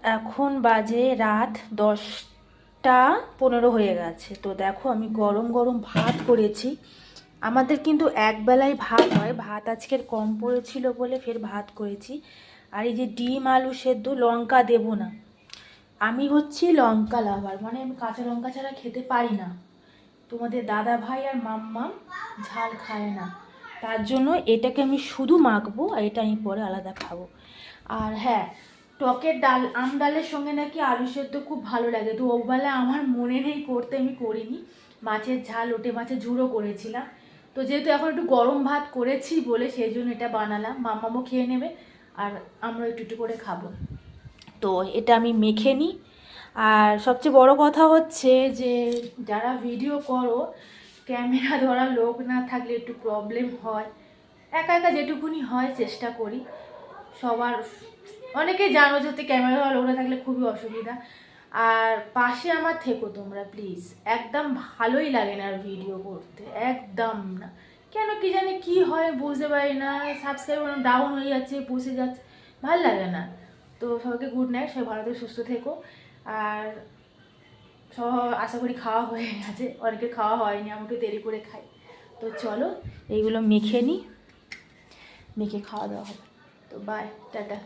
এখন বাজে রাত 10টা 15 হয়ে গেছে। তো দেখো আমি গরম গরম ভাত করেছি। আমাদের কিন্তু একবেলায় ভাত হয়, ভাত আজকের কম পড়েছিল বলে ফের ভাত করেছি। আর এই যে ডিম আলু সেদ্ধ, লঙ্কা দেব না, আমি হচ্ছি লঙ্কা লাভার, মানে আমি কাঁচা লঙ্কা ছাড়া খেতে পারি না। তোমাদের দাদা ভাই আর মাম্মা ঝাল খায় না, তার জন্য এটাকে আমি শুধু মাখবো, আর এটা আমি পরে আলাদা খাবো। আর হ্যাঁ, টকের ডাল, আম ডালের সঙ্গে নাকি আলু সেদ্ধ খুব ভালো লাগে। তো ওবেলা আমার মনে নেই করতে, আমি করিনি। মাছের ঝাল, লোটে মাছের ঝুড়ো করেছিলাম। তো যেহেতু এখন একটু গরম ভাত করেছি বলে সেই জন্য এটা বানালাম, মাম্মামও খেয়ে নেবে আর আমরা একটু একটু করে খাবো। তো এটা আমি মেখে নিই। আর সবচেয়ে বড় কথা হচ্ছে যে যারা ভিডিও করো, ক্যামেরা ধরা লোক না থাকলে একটু প্রবলেম হয়। একা একা যেটুকুনি হয় চেষ্টা করি। সবার অনেকে জানো যাতে ক্যামেরা ধরা লোক না থাকলে খুবই অসুবিধা। আর পাশে আমার থেকো তোমরা প্লিজ। একদম ভালোই লাগে না আর ভিডিও করতে, একদম না। কেন কি জানি কি হয় বুঝতে পারি না, সাবস্ক্রাইবার ডাউন হয়ে যাচ্ছে, বসে যাচ্ছে, ভালো লাগে না। তো সবাইকে গুড নাইট, সবাই ভালো থেকে সুস্থ থেকো। আর সব আশা করি খাওয়া হয়ে গেছে, অনেকে খাওয়া হয়নি, আমি একটু দেরি করে খাই। তো চলো এইগুলো মেখে নিই, মেখে খাওয়া দাওয়া হবে। তো বাই, টাটা।